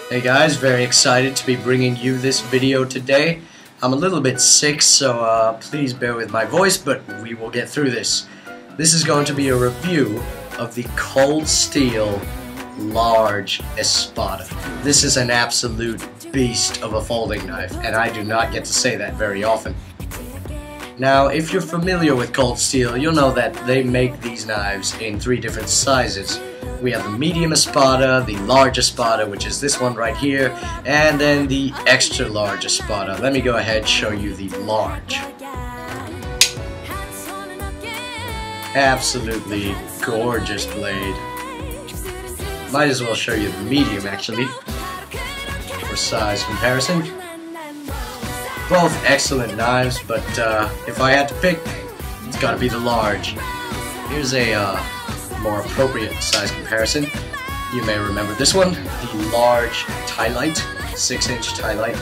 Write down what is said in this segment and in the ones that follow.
Hey guys, very excited to be bringing you this video today. I'm a little bit sick, so please bear with my voice, but we will get through this. This is going to be a review of the Cold Steel Large Espada. This is an absolute beast of a folding knife, and I do not get to say that very often. Now, if you're familiar with Cold Steel, you'll know that they make these knives in 3 different sizes. We have the medium Espada, the large Espada, which is this one right here, and then the extra large Espada. Let me go ahead and show you the large. Absolutely gorgeous blade. Might as well show you the medium actually, for size comparison. Both excellent knives, but if I had to pick, it's gotta be the large. Here's a more appropriate size comparison. You may remember this one, the large tie light, 6-inch tie light.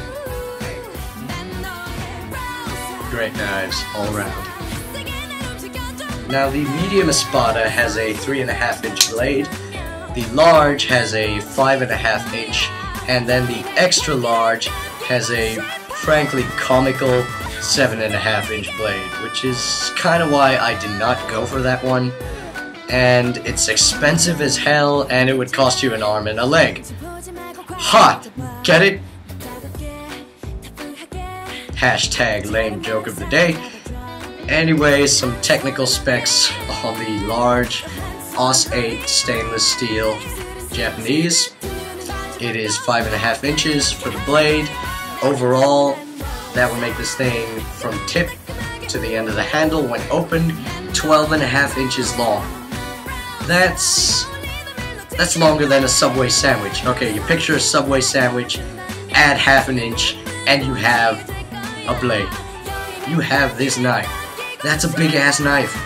Great knives all around. Now the medium Espada has a 3.5-inch blade, the large has a 5.5-inch, and then the extra large has a frankly comical 7.5-inch blade, which is kind of why I did not go for that one. And it's expensive as hell, and it would cost you an arm and a leg. Ha! Get it? Hashtag lame joke of the day. Anyway, some technical specs on the large AUS 8 stainless steel Japanese. It is 5.5 inches for the blade. Overall, that would make this thing from tip to the end of the handle when opened 12.5 inches long. That's longer than a Subway sandwich. Okay, you picture a Subway sandwich, add 1/2 inch, and you have a blade. You have this knife. That's a big ass knife.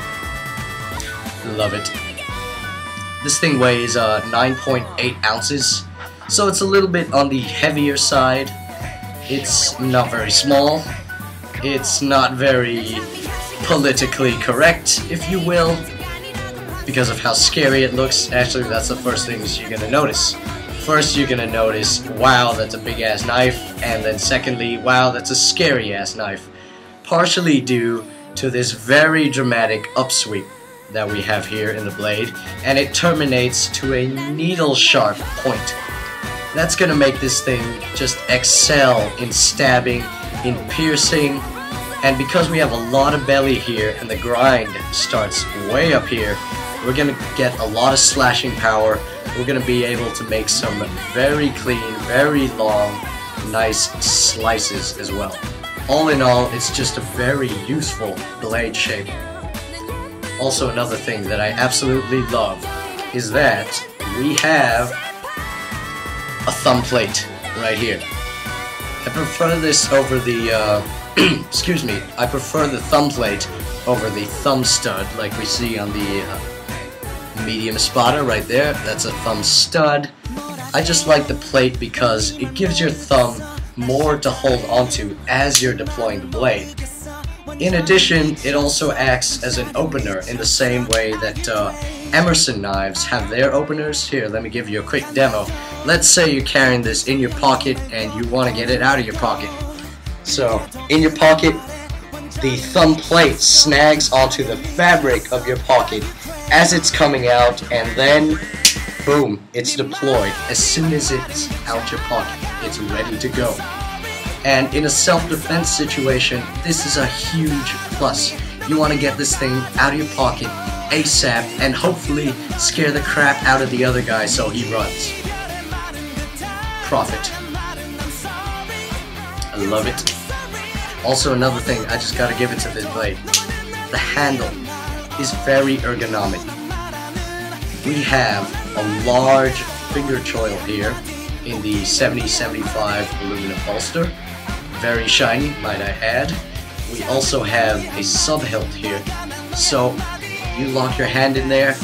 Love it. This thing weighs 9.8 ounces, so it's a little bit on the heavier side. It's not very small. It's not very politically correct, if you will, because of how scary it looks. Actually, that's the first things you're gonna notice. First, you're gonna notice, wow, that's a big ass knife, and then secondly, wow, that's a scary ass knife. Partially due to this very dramatic upsweep that we have here in the blade, and it terminates to a needle sharp point. That's gonna make this thing just excel in stabbing, in piercing, and because we have a lot of belly here and the grind starts way up here, we're gonna get a lot of slashing power. We're gonna be able to make some very clean, very long, nice slices as well. All in all, it's just a very useful blade shape. Also, another thing that I absolutely love is that we have a thumb plate right here. I prefer this over the excuse me, I prefer the thumb plate over the thumb stud like we see on the medium Espada right there. That's a thumb stud. I just like the plate because it gives your thumb more to hold onto as you're deploying the blade. In addition, it also acts as an opener in the same way that Emerson knives have their openers. Here, let me give you a quick demo. Let's say you're carrying this in your pocket and you want to get it out of your pocket. So, in your pocket, the thumb plate snags onto the fabric of your pocket as it's coming out, and then, boom, it's deployed. As soon as it's out your pocket, it's ready to go. And in a self-defense situation, this is a huge plus. You want to get this thing out of your pocket ASAP and hopefully scare the crap out of the other guy so he runs. Profit. I love it. Also, another thing, I just gotta give it to this blade. The handle is very ergonomic. We have a large finger choil here in the 70-75 aluminum bolster. Very shiny, might I add. We also have a sub-hilt here, so you lock your hand in there,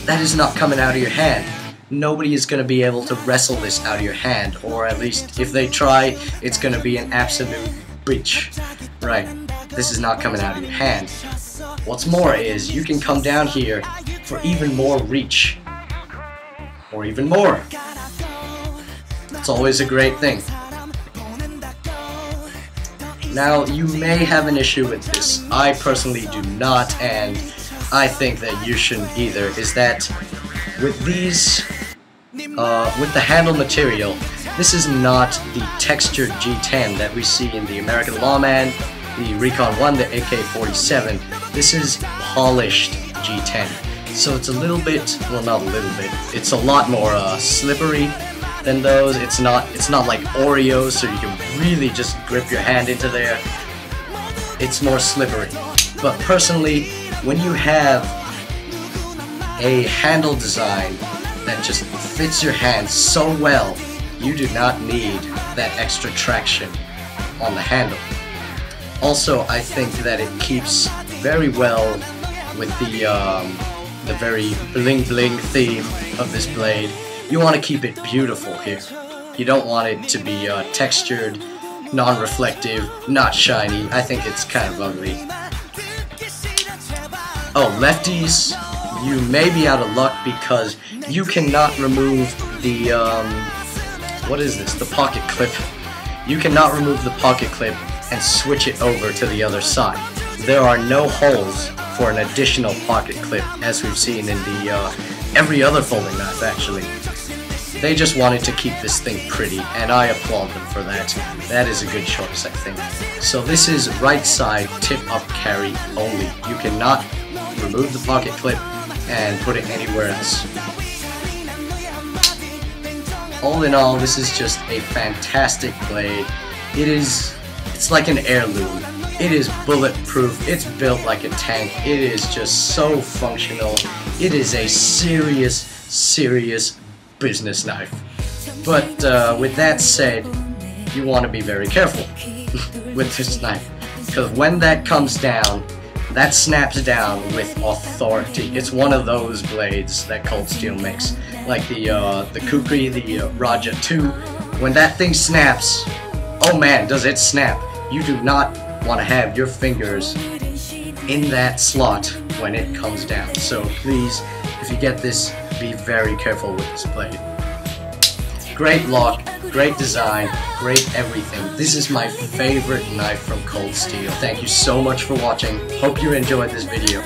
that is not coming out of your hand. Nobody is going to be able to wrestle this out of your hand, or at least if they try, it's going to be an absolute breach. Right, this is not coming out of your hand. What's more is you can come down here for even more reach, or even more. It's always a great thing. Now, you may have an issue with this. I personally do not, and I think that you shouldn't either, is that with these, with the handle material, this is not the textured G10 that we see in the American Lawman, the Recon 1, the AK-47. This is polished G10. So it's a little bit, well, not a little bit, it's a lot more slippery than those. It's not like Oreos, so you can really just grip your hand into there. It's more slippery. But personally, when you have a handle design that just fits your hand so well, you do not need that extra traction on the handle. Also, I think that it keeps very well with the very bling bling theme of this blade. You want to keep it beautiful here. You don't want it to be textured, non-reflective, not shiny. I think it's kind of ugly. Oh, lefties, you may be out of luck because you cannot remove the, what is this? The pocket clip. You cannot remove the pocket clip and switch it over to the other side. There are no holes for an additional pocket clip, as we've seen in the every other folding knife, actually. They just wanted to keep this thing pretty, and I applaud them for that. That is a good choice, I think. So this is right side tip-up carry only. You cannot remove the pocket clip and put it anywhere else. All in all, this is just a fantastic blade. It's like an heirloom. It is bulletproof, it's built like a tank, it is just so functional. It is a serious, serious business knife. But with that said, you want to be very careful with this knife, because when that comes down, that snaps down with authority. It's one of those blades that Cold Steel makes, like the Kukri, the Raja 2. When that thing snaps, oh man, does it snap. You do not want to have your fingers in that slot when it comes down. So please, if you get this, be very careful with this blade. Great lock, great design, great everything. This is my favorite knife from Cold Steel. Thank you so much for watching. Hope you enjoyed this video.